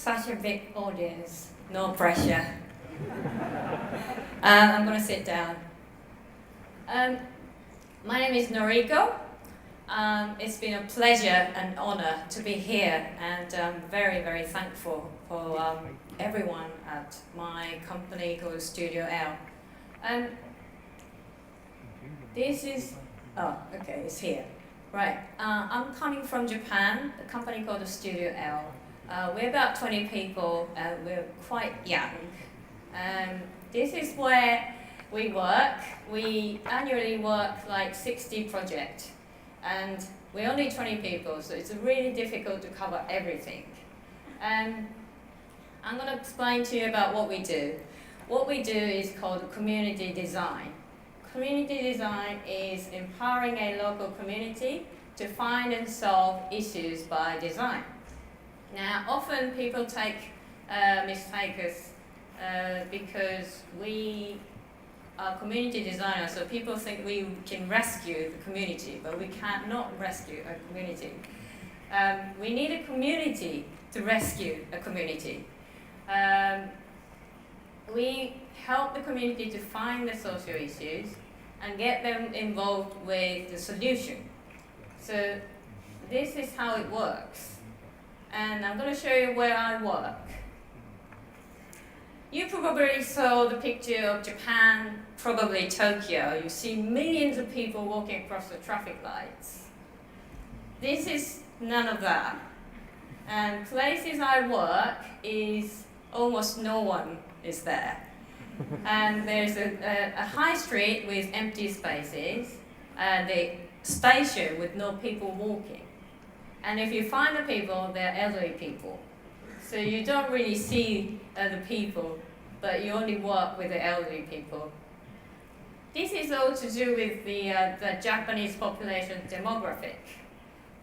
such a big audience, no pressure. I'm going to sit down. My name is Noriko. It's been a pleasure and honor to be here, and I'm very, very thankful for everyone at my company called Studio L. This is, oh, okay, it's here. Right, I'm coming from Japan, a company called Studio L. We're about 20 people, we're quite young. This is where we work. We annually work like 60 projects, and we're only 20 people, so it's really difficult to cover everything. I'm going to explain to you about what we do. What we do is called community design. Community design is empowering a local community to find and solve issues by design. Now, often people mistake us because we are community designers, so people think we can rescue the community, but we cannot rescue a community. We need a community to rescue a community. We help the community to find the social issues and get them involved with the solution. So this is how it works. And I'm going to show you where I work. You probably saw the picture of Japan, probably Tokyo. You see millions of people walking across the traffic lights. This is none of that. And places I work is almost no one is there. And there's a high street with empty spaces, and a station with no people walking. And if you find the people, they're elderly people. So you don't really see the people, but you only work with the elderly people. This is all to do with the Japanese population demographic.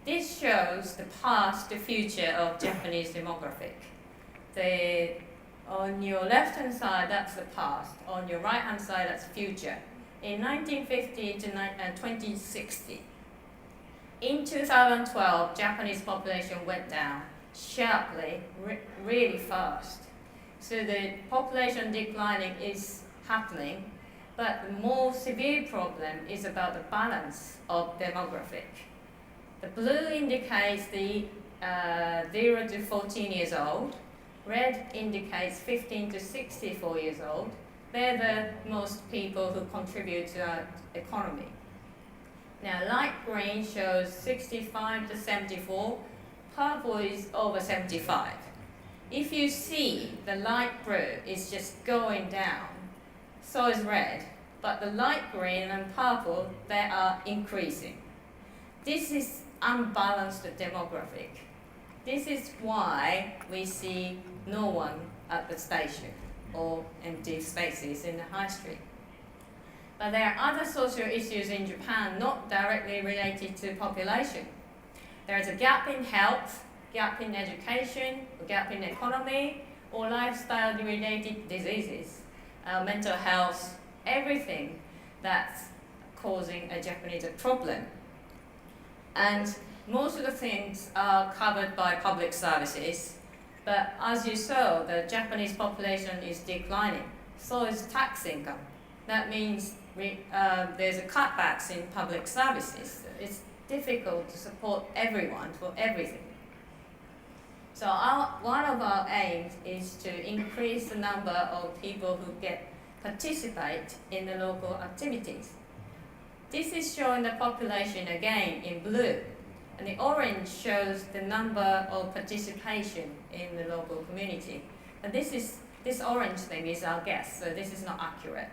This shows the past, the future of Japanese demographic. On your left-hand side, that's the past. On your right-hand side, that's future. In 1950 to 2060. In 2012, Japanese population went down sharply, really fast. So the population declining is happening, but the more severe problem is about the balance of demographic. The blue indicates the 0 to 14 years old. Red indicates 15 to 64 years old. They're the most people who contribute to our economy. Now, light green shows 65 to 74. Purple is over 75. If you see the light blue is just going down, so is red. But the light green and purple, they are increasing. This is unbalanced demographic. This is why we see no one at the station or empty spaces in the high street. But there are other social issues in Japan not directly related to population. There is a gap in health, gap in education, a gap in economy, or lifestyle-related diseases, mental health, everything that's causing a Japanese problem. And most of the things are covered by public services, but as you saw, the Japanese population is declining. So is tax income. That means there's a cutbacks in public services. It's difficult to support everyone for everything. So one of our aims is to increase the number of people who participate in the local activities. This is showing the population again in blue. And the orange shows the number of participation in the local community. And this orange thing is our guess, so this is not accurate.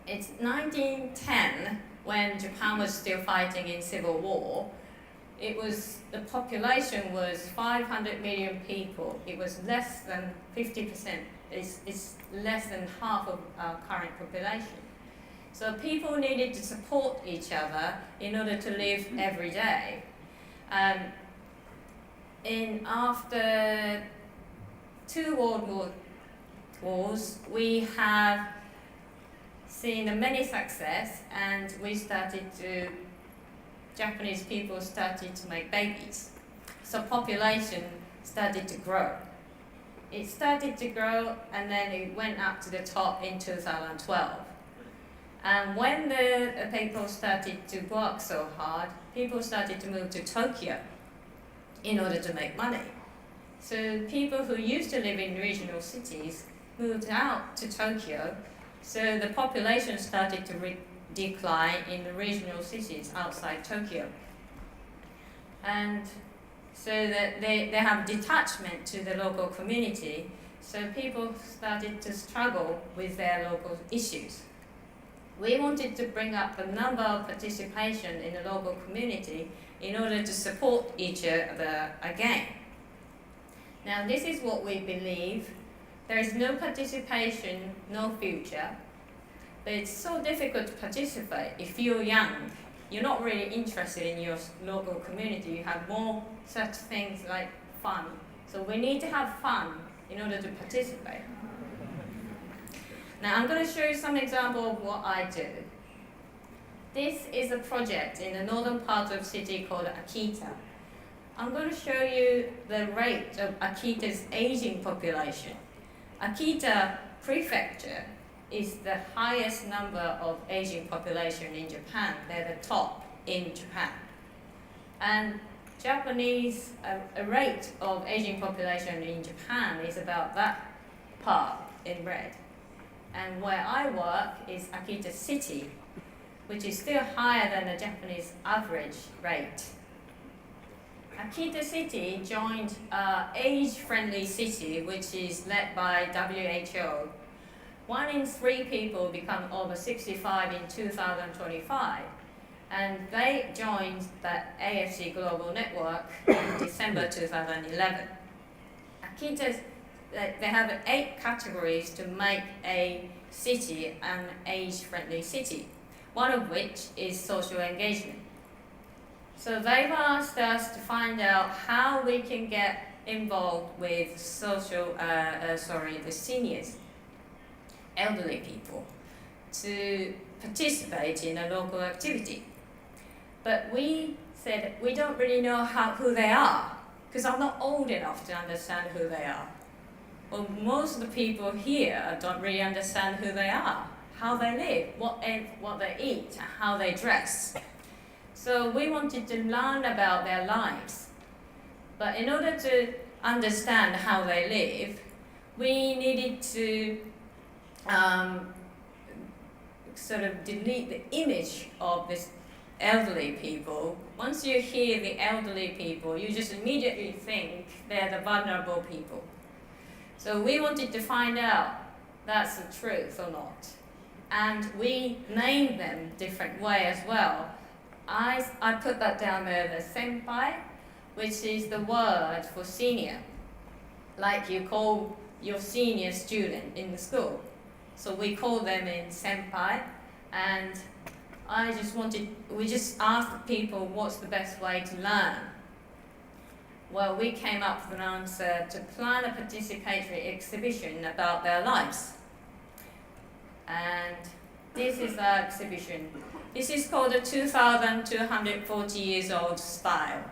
It's 1910, when Japan was still fighting in civil war. The population was 500 million people. It was less than 50%. It's less than half of our current population. So people needed to support each other in order to live every day. After 2 world wars, we have seen many success, and Japanese people started to make babies. So population started to grow. It started to grow and then it went up to the top in 2012. And when the people started to work so hard, people started to move to Tokyo in order to make money. So people who used to live in regional cities moved out to Tokyo, so the population started to decline in the regional cities outside Tokyo. And so that they have detachment to the local community, so people started to struggle with their local issues. We wanted to bring up the number of participation in the local community in order to support each other again. Now this is what we believe. There is no participation, no future. But it's so difficult to participate if you're young. You're not really interested in your local community. You have more such things like fun. So we need to have fun in order to participate. Now I'm going to show you some example of what I do. This is a project in the northern part of the city called Akita. I'm going to show you the rate of Akita's aging population. Akita Prefecture is the highest number of aging population in Japan. They're the top in Japan. And Japanese rate of aging population in Japan is about that part in red. And where I work is Akita City, which is still higher than the Japanese average rate. Akita City joined age-friendly city, which is led by WHO. 1 in 3 people become over 65 in 2025, and they joined the AFC Global Network in December 2011. Akita, they have 8 categories to make a city an age-friendly city, one of which is social engagement. So they've asked us to find out how we can get involved with the seniors, elderly people, to participate in a local activity. But we said we don't really know who they are, because I'm not old enough to understand who they are. Well, most of the people here don't really understand who they are, how they live, what they eat, how they dress. So we wanted to learn about their lives. But in order to understand how they live, we needed to sort of delete the image of this elderly people. Once you hear the elderly people, you just immediately think they're the vulnerable people. So we wanted to find out that's the truth or not. And we named them different way as well. I put that down there, the senpai, which is the word for senior. Like you call your senior student in the school. So we call them in senpai, and we just asked people what's the best way to learn. Well, we came up with an answer to plan a participatory exhibition about their lives. And this is our exhibition. This is called the 2,240 years old style.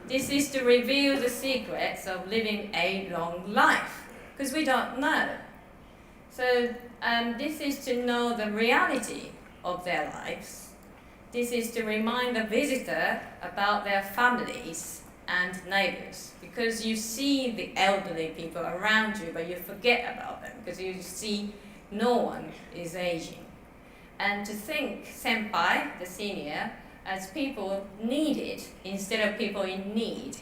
This is to reveal the secrets of living a long life, because we don't know. So this is to know the reality of their lives. This is to remind the visitor about their families and neighbors, because you see the elderly people around you, but you forget about them, because you see no one is aging. And to think senpai, the senior, as people needed instead of people in need.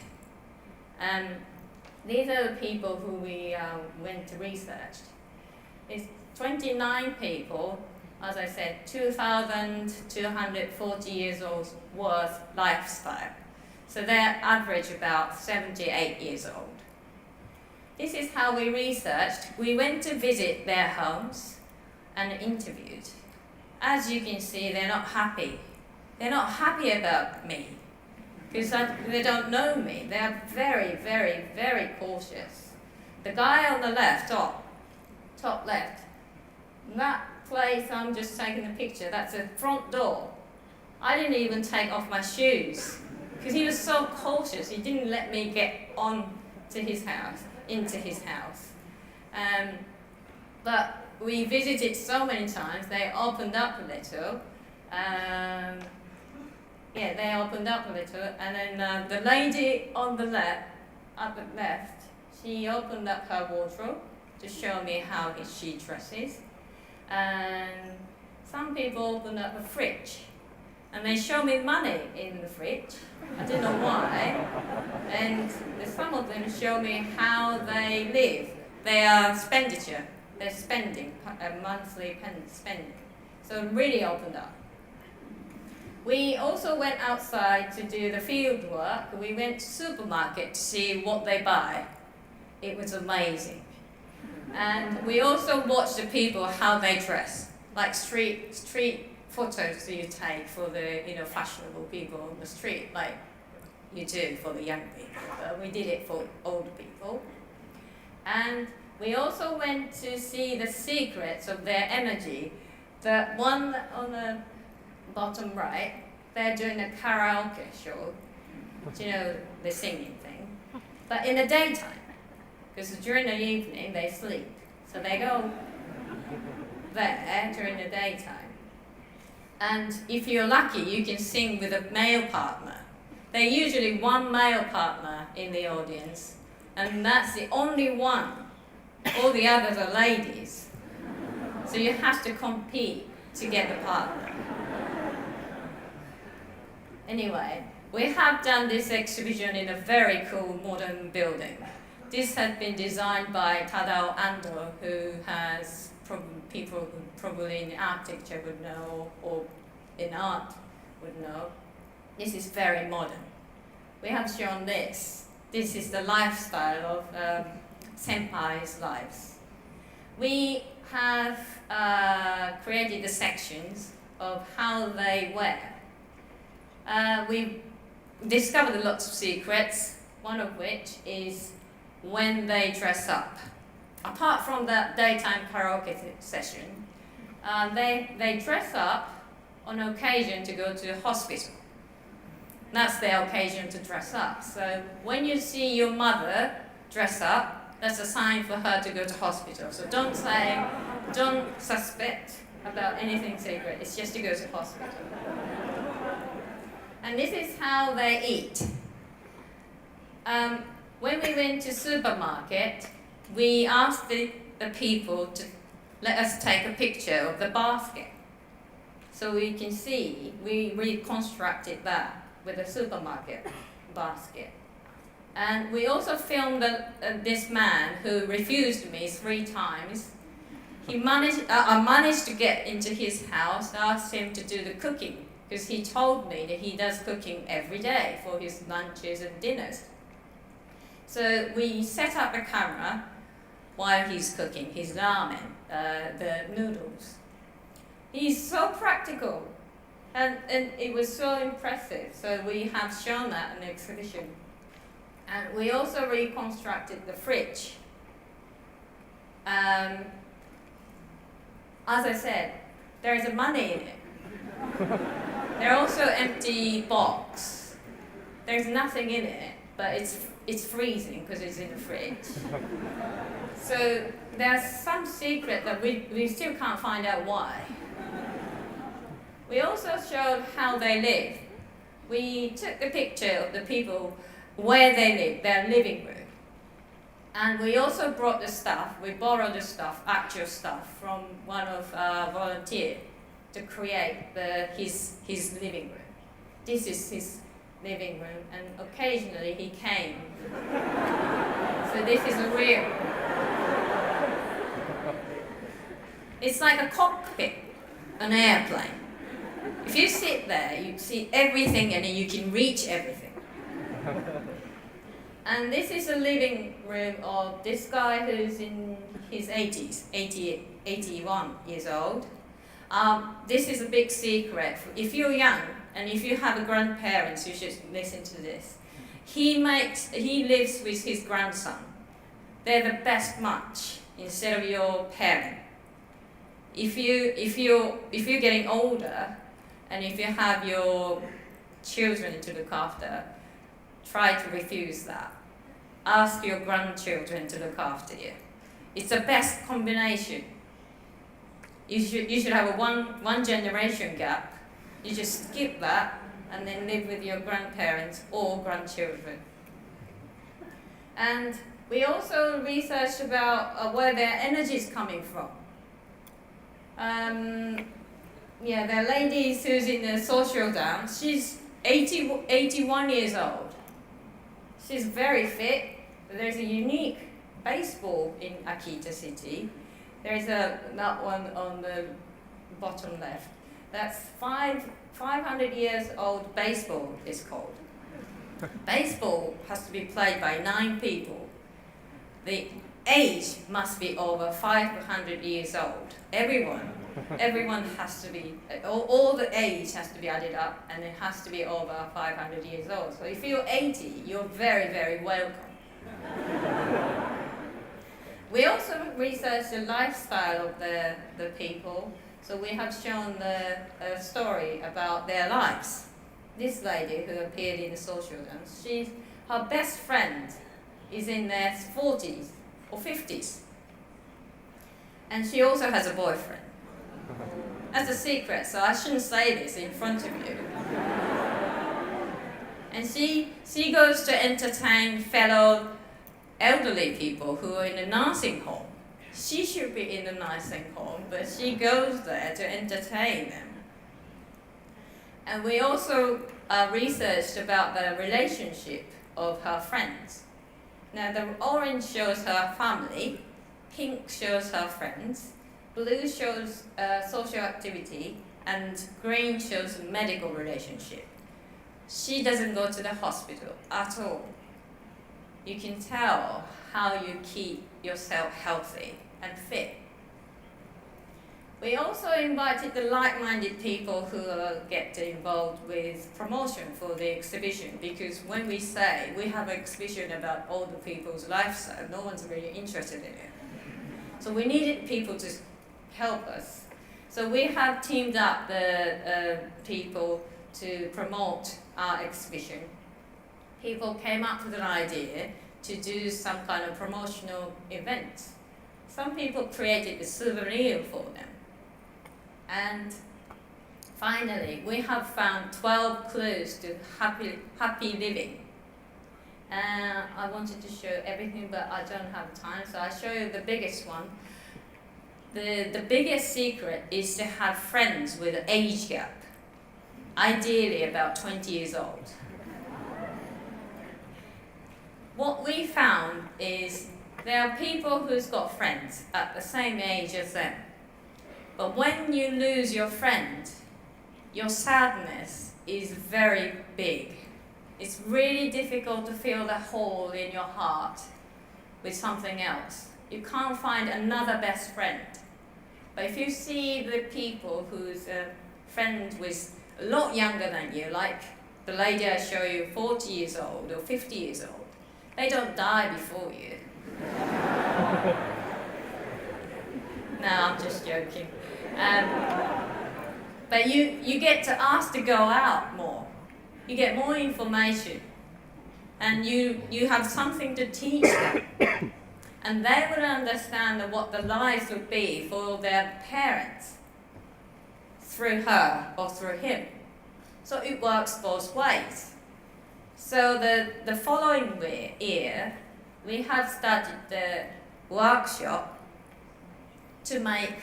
These are the people who we went to research. It's 29 people, as I said, 2,240 years old worth lifestyle. So they're average about 78 years old. This is how we researched. We went to visit their homes and interviewed. As you can see, they're not happy. They're not happy about me, because they don't know me. They're very, very, very cautious. The guy on the left, top left, that place I'm just taking a picture, that's a front door. I didn't even take off my shoes. because he was so cautious. He didn't let me get into his house. But we visited so many times. They opened up a little. They opened up a little, and then the lady on the left, she opened up her wardrobe to show me how she dresses. And some people opened up a fridge, and they show me money in the fridge. I don't know why. And some of them show me how they live, their expenditure, their spending, monthly spending. So it really opened up. We also went outside to do the field work. We went to the supermarket to see what they buy. It was amazing. And we also watched the people, how they dress, like street photos that you take for the fashionable people on the street, like you do for the young people. But we did it for old people. And we also went to see the secrets of their energy. The one on the bottom right, they're doing a karaoke show, the singing thing, but in the daytime, because during the evening they sleep, so they go there during the daytime. And if you're lucky, you can sing with a male partner. There's usually one male partner in the audience, and that's the only one. All the others are ladies, so you have to compete to get the partner. Anyway, we have done this exhibition in a very cool modern building. This has been designed by Tadao Ando, who has people who probably in architecture would know, or in art would know. This is very modern. We have shown this. This is the lifestyle of senpai's lives. We have created the sections of how they wear. We discovered lots of secrets, one of which is when they dress up. Apart from the daytime karaoke session, they dress up on occasion to go to the hospital. That's their occasion to dress up. So when you see your mother dress up, that's a sign for her to go to hospital. So don't suspect about anything secret. It's just to go to hospital. And this is how they eat. When we went to supermarket, we asked the people to let us take a picture of the basket. So we can see, we reconstructed that with a supermarket basket. And we also filmed this man who refused me 3 times. I managed to get into his house, asked him to do the cooking, because he told me that he does cooking every day for his lunches and dinners. So we set up a camera while he's cooking his ramen, the noodles. He's so practical, and it was so impressive. So we have shown that in the exhibition. And we also reconstructed the fridge. As I said, there is money in it. There are also empty box. There's nothing in it, but it's freezing because it's in the fridge. So there's some secret that we still can't find out why. We also showed how they live. We took a picture of the people where they live, their living room. And we also brought the stuff, we borrowed the stuff, actual stuff, from one of our volunteers to create his living room. This is his living room, and occasionally he came. So this is a real. It's like a cockpit, an airplane. If you sit there, you see everything and you can reach everything. And this is a living room of this guy who's in his 80s, 81 years old. This is a big secret. If you're young and if you have grandparents, you should listen to this. He lives with his grandson. They're the best match instead of your parent. If you're getting older, and if you have your children to look after, try to refuse that. Ask your grandchildren to look after you. It's the best combination. You should have a one generation gap. You just skip that and then live with your grandparents or grandchildren. And we also researched about where their energy is coming from. There are ladies who's in the social dance. She's 81 years old. She's very fit. There's a unique baseball in Akita City. There's that one on the bottom left. That's 500 years old baseball is called. Baseball has to be played by 9 people. The age must be over 500 years old. Everyone has to be, all the age has to be added up, and it has to be over 500 years old. So if you're 80, you're very, very welcome. We also researched the lifestyle of the people. So we have shown the story about their lives. This lady who appeared in the social dance, her best friend is in their 40s or 50s. And she also has a boyfriend. That's a secret, so I shouldn't say this in front of you. And she goes to entertain fellow elderly people who are in a nursing home. She should be in a nursing home, but she goes there to entertain them. And we also researched about the relationship of her friends. Now the orange shows her family, pink shows her friends, blue shows social activity, and green shows medical relationship. She doesn't go to the hospital at all. You can tell how you keep yourself healthy and fit. We also invited the like-minded people who get involved with promotion for the exhibition, because when we say we have an exhibition about older people's lifestyle, no one's really interested in it. So we needed people to help us. So we have teamed up the people to promote our exhibition. People came up with an idea to do some kind of promotional event. Some people created a souvenir for them. And finally, we have found 12 clues to happy living. I wanted to show everything, but I don't have time, so I'll show you the biggest one. The biggest secret is to have friends with an age gap, ideally about 20 years old. What we found is there are people who's got friends at the same age as them. But when you lose your friend, your sadness is very big. It's really difficult to fill the hole in your heart with something else. You can't find another best friend. But if you see the people who's a friend with a lot younger than you, like the lady I show you, 40 years old or 50 years old, they don't die before you. No, I'm just joking. But you get to ask to go out more. You get more information. And you have something to teach them. And they would understand what the lives would be for their parents through her or through him. So it works both ways. So the following year, we have started the workshop to make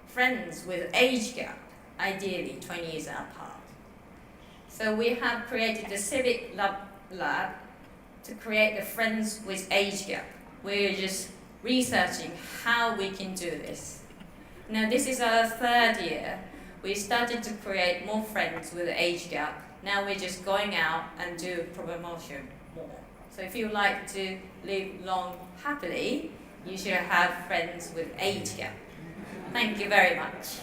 friends with age gap, ideally 20 years apart. So we have created the Civic Lab to create the friends with age gap. We're just researching how we can do this. Now this is our 3rd year. We started to create more friends with age gap. Now we're just going out and do promotion more. So if you like to live long happily, you should have friends with age gap. Thank you very much.